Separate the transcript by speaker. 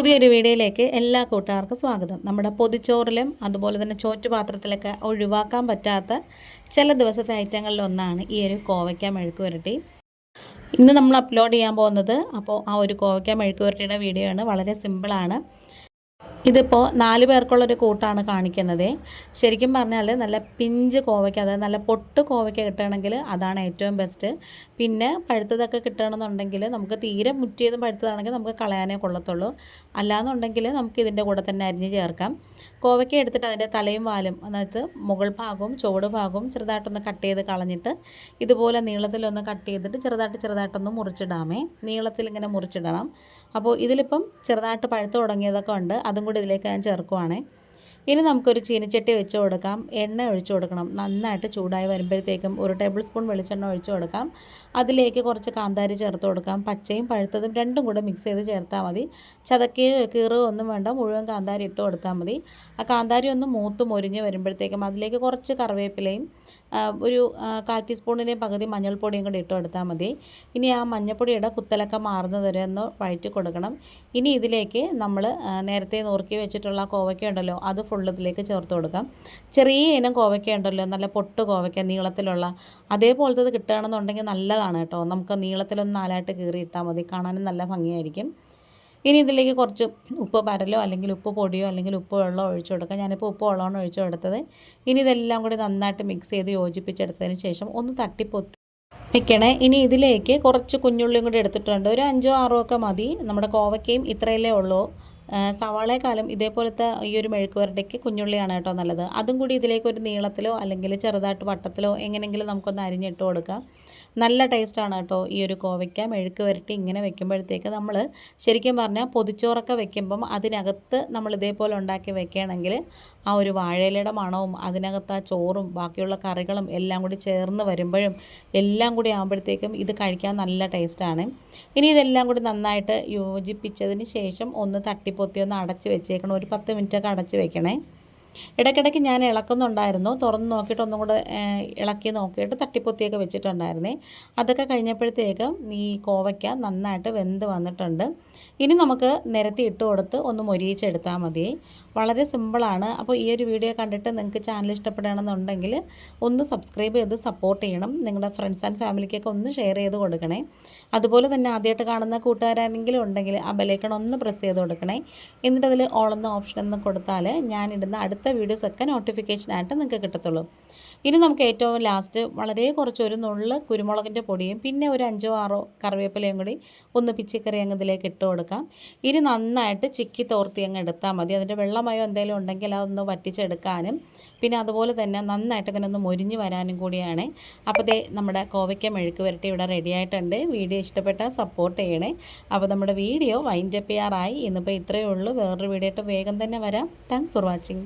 Speaker 1: പുതിയൊരു വീഡിയോയിലേക്ക് എല്ലാ കൂട്ടുകാർക്കും സ്വാഗതം. നമ്മുടെ പൊതിച്ചോറിലും അതുപോലെ തന്നെ ചോറ്റുപാത്രത്തിലൊക്കെ ഒഴിവാക്കാൻ പറ്റാത്ത ചില ദിവസത്തെ ഐറ്റങ്ങളിലൊന്നാണ് ഈ ഒരു കോവയ്ക്ക മെഴുക്ക് പുരട്ടി. ഇന്ന് നമ്മൾ അപ്ലോഡ് ചെയ്യാൻ പോകുന്നത് ആ ഒരു കോവയ്ക്ക മെഴുക്ക് പുരട്ടിയുടെ വീഡിയോ ആണ്. വളരെ സിമ്പിളാണ്. ഇതിപ്പോൾ 4 പേർക്കുള്ളൊരു കൂട്ടാണ് കാണിക്കുന്നത്. ശരിക്കും പറഞ്ഞാൽ നല്ല പിഞ്ച് കോവയ്ക്ക, അതായത് നല്ല പൊട്ട് കോവയ്ക്ക കിട്ടുകയാണെങ്കിൽ അതാണ് ഏറ്റവും ബെസ്റ്റ്. പിന്നെ പഴുത്തതൊക്കെ കിട്ടുകയാണെന്നുണ്ടെങ്കിൽ നമുക്ക് തീരെ മുറ്റിയതും പഴുത്തതാണെങ്കിൽ നമുക്ക് കളയാനേ കൊള്ളത്തുള്ളൂ. അല്ലാന്നുണ്ടെങ്കിൽ നമുക്ക് ഇതിൻ്റെ കൂടെ തന്നെ അരിഞ്ഞ് ചേർക്കാം. കോവയ്ക്ക എടുത്തിട്ട് അതിൻ്റെ തലയും വാലും, അതായത് മുകൾ ഭാഗവും ചുവട് ഭാഗവും ചെറുതായിട്ടൊന്ന് കട്ട് ചെയ്ത് കളഞ്ഞിട്ട് ഇതുപോലെ നീളത്തിലൊന്ന് കട്ട് ചെയ്തിട്ട് ചെറുതായിട്ടൊന്ന് മുറിച്ചിടാമേ. നീളത്തിൽ ഇങ്ങനെ മുറിച്ചിടണം. അപ്പോൾ ഇതിലിപ്പം ചെറുതായിട്ട് പഴുത്ത് തുടങ്ങിയതൊക്കെ ഉണ്ട്. അതും കൂടി ഇതിലേക്ക് ഞാൻ ചേർക്കുവാണേ. ഇനി നമുക്കൊരു ചീനിച്ചട്ടി വെച്ച് കൊടുക്കാം. എണ്ണ ഒഴിച്ചു കൊടുക്കണം. നന്നായിട്ട് ചൂടായി വരുമ്പോഴത്തേക്കും 1 ടേബിൾ സ്പൂൺ വെളിച്ചെണ്ണ ഒഴിച്ചു കൊടുക്കാം. അതിലേക്ക് കുറച്ച് കാന്താരി ചേർത്ത് കൊടുക്കാം. പച്ചയും പഴുത്തതും രണ്ടും കൂടെ മിക്സ് ചെയ്ത് ചേർത്താൽ മതി. ചതക്കുകയോ കീറുകയോ ഒന്നും വേണ്ട, മുഴുവൻ കാന്താരി ഇട്ട് കൊടുത്താൽ മതി. ആ കാന്താരി ഒന്ന് മൂത്ത് മൊരിഞ്ഞ് വരുമ്പോഴത്തേക്കും അതിലേക്ക് കുറച്ച് കറിവേപ്പിലയും ഒരു 1/4 ടീസ്പൂണിൻ്റെ പകുതി മഞ്ഞൾപ്പൊടിയും കൂടി ഇട്ട് കൊടുത്താൽ മതി. ഇനി ആ മഞ്ഞൾപ്പൊടിയുടെ കുത്തലൊക്കെ മാറുന്നത് വരെ ഒന്ന് വഴറ്റി കൊടുക്കണം. ഇനി ഇതിലേക്ക് നമ്മൾ നേരത്തെ നുറുക്കി വെച്ചിട്ടുള്ള കോവയ്ക്ക ഉണ്ടല്ലോ, അത് ഫുള്ള് ഇതിലേക്ക് ചേർത്ത് കൊടുക്കാം. ചെറിയ ഇനം കോവയ്ക്ക ഉണ്ടല്ലോ, നല്ല പൊട്ട് കോവയ്ക്ക നീളത്തിലുള്ള, അതേപോലത്തത് കിട്ടുകയാണെന്നുണ്ടെങ്കിൽ നല്ലതാണ് കേട്ടോ. നമുക്ക് നീളത്തിലൊന്ന് 4ആയിട്ട് കീറിയിട്ടാൽ മതി, കാണാനും നല്ല ഭംഗിയായിരിക്കും. ഇനി ഇതിലേക്ക് കുറച്ച് ഉപ്പ് പരലോ അല്ലെങ്കിൽ ഉപ്പ് പൊടിയോ അല്ലെങ്കിൽ ഉപ്പ് വെള്ളമോ ഒഴിച്ചു കൊടുക്കാം. ഞാനിപ്പോൾ ഉപ്പ് വെള്ളമാണ് ഒഴിച്ചു കൊടുത്തത്. ഇനി ഇതെല്ലാം കൂടി നന്നായിട്ട് മിക്സ് ചെയ്ത് യോജിപ്പിച്ചെടുത്തതിന് ശേഷം ഒന്ന് തട്ടിപ്പൊത്തി വെക്കണേ. ഇനി ഇതിലേക്ക് കുറച്ച് കുഞ്ഞുള്ളിയും കൂടി എടുത്തിട്ടുണ്ട്. ഒരു 5ഓ 6ഓ ഒക്കെ മതി. നമ്മുടെ കോവയ്ക്കയും ഇത്രയല്ലേ ഉള്ളൂ. സവാളയെക്കാളും ഇതേപോലത്തെ ഈ ഒരു മെഴുക്ക് പുരട്ടിക്ക് കുഞ്ഞുള്ളിയാണ് കേട്ടോ നല്ലത്. അതും കൂടി ഇതിലേക്ക് ഒരു നീളത്തിലോ അല്ലെങ്കിൽ ചെറുതായിട്ട് വട്ടത്തിലോ എങ്ങനെയെങ്കിലും നമുക്കൊന്ന് അരിഞ്ഞിട്ട് കൊടുക്കാം. നല്ല ടേസ്റ്റാണ് കേട്ടോ ഈ ഒരു കോവയ്ക്ക മെഴുക്ക് പുരട്ടി. ഇങ്ങനെ വെക്കുമ്പോഴത്തേക്ക് നമ്മൾ ശരിക്കും പറഞ്ഞാൽ പൊതിച്ചോറൊക്കെ വെക്കുമ്പം അതിനകത്ത് നമ്മൾ ഇതേപോലെ ഉണ്ടാക്കി വെക്കുകയാണെങ്കിൽ ആ ഒരു വാഴയിലയുടെ മണവും അതിനകത്ത് ആ ചോറും ബാക്കിയുള്ള കറികളും എല്ലാം കൂടി ചേർന്ന് വരുമ്പോഴും എല്ലാം കൂടി ആകുമ്പോഴത്തേക്കും ഇത് കഴിക്കാൻ നല്ല ടേസ്റ്റാണ്. ഇനി ഇതെല്ലാം കൂടി നന്നായിട്ട് യോജിപ്പിച്ചതിന് ശേഷം ഒന്ന് തട്ടിപ്പൊത്തി ഒന്ന് അടച്ച് വെച്ചേക്കണം. ഒരു 10 മിനിറ്റൊക്കെ അടച്ച് വെക്കണേ. ഇടയ്ക്കിടയ്ക്ക് ഞാൻ ഇളക്കുന്നുണ്ടായിരുന്നു. തുറന്ന് നോക്കിയിട്ട് ഒന്നും കൂടെ ഇളക്കി നോക്കിയിട്ട് തട്ടിപ്പൊത്തിയൊക്കെ വെച്ചിട്ടുണ്ടായിരുന്നേ. അതൊക്കെ കഴിഞ്ഞപ്പോഴത്തേക്കും ഈ കോവയ്ക്ക നന്നായിട്ട് വെന്ത് വന്നിട്ടുണ്ട്. ഇനി നമുക്ക് നിരത്തി ഇട്ട് കൊടുത്ത് ഒന്ന് മൊരിയിച്ചെടുത്താൽ മതി. വളരെ സിമ്പിളാണ്. അപ്പോൾ ഈ ഒരു വീഡിയോ കണ്ടിട്ട് നിങ്ങൾക്ക് ചാനൽ ഇഷ്ടപ്പെടുകയാണെന്നുണ്ടെങ്കിൽ ഒന്ന് സബ്സ്ക്രൈബ് ചെയ്ത് സപ്പോർട്ട് ചെയ്യണം. നിങ്ങളുടെ ഫ്രണ്ട്സ് ആൻഡ് ഫാമിലിക്കൊക്കെ ഒന്ന് ഷെയർ ചെയ്ത് കൊടുക്കണേ. അതുപോലെ തന്നെ ആദ്യമായിട്ട് കാണുന്ന കൂട്ടുകാരെങ്കിലും ഉണ്ടെങ്കിൽ ആ ബെലൈക്കൺ ഒന്ന് പ്രസ് ചെയ്ത് കൊടുക്കണേ. എന്നിട്ട് അതിൽ ഓൾ എന്ന ഓപ്ഷൻ എന്ന് കൊടുത്താൽ ഞാനിടുന്ന അടുത്ത വീഡിയോസൊക്കെ നോട്ടിഫിക്കേഷനായിട്ട് നിങ്ങൾക്ക് കിട്ടത്തുള്ളൂ. ഇനി നമുക്ക് ഏറ്റവും ലാസ്റ്റ് വളരെ കുറച്ച് ഒരു നുള്ള് കുരുമുളകിൻ്റെ പൊടിയും പിന്നെ ഒരു 5ഓ 6ഓ കറിവേപ്പിലയും കൂടി ഒന്ന് പിച്ചിക്കറി അങ്ങ് ഇതിലേക്ക് ഇട്ട് കൊടുക്കാം. ഇനി നന്നായിട്ട് ചിക്കി തോർത്തി അങ്ങ് എടുത്താൽ മതി. അതിൻ്റെ വെള്ളമയോ എന്തെങ്കിലും ഉണ്ടെങ്കിൽ അതൊന്ന് വറ്റിച്ചെടുക്കാനും പിന്നെ അതുപോലെ തന്നെ നന്നായിട്ട് ഇങ്ങനെ ഒന്ന് മൊരിഞ്ഞ് വരാനും കൂടിയാണ്. അപ്പോൾ ദേ നമ്മുടെ കോവയ്ക്ക മെഴുക്ക് പുരട്ടി ഇവിടെ റെഡി ആയിട്ടുണ്ട്. വീഡിയോ ഇഷ്ടപ്പെട്ടാൽ സപ്പോർട്ട് ചെയ്യണേ. അപ്പോൾ നമ്മുടെ വീഡിയോ വൈൻഡപ്പ് ചെയ്യാറായി. ഇന്നിപ്പോൾ ഇത്രയേ ഉള്ളൂ. വേറൊരു വീഡിയോ ആയിട്ട് വേഗം തന്നെ വരാം. Thanks for watching.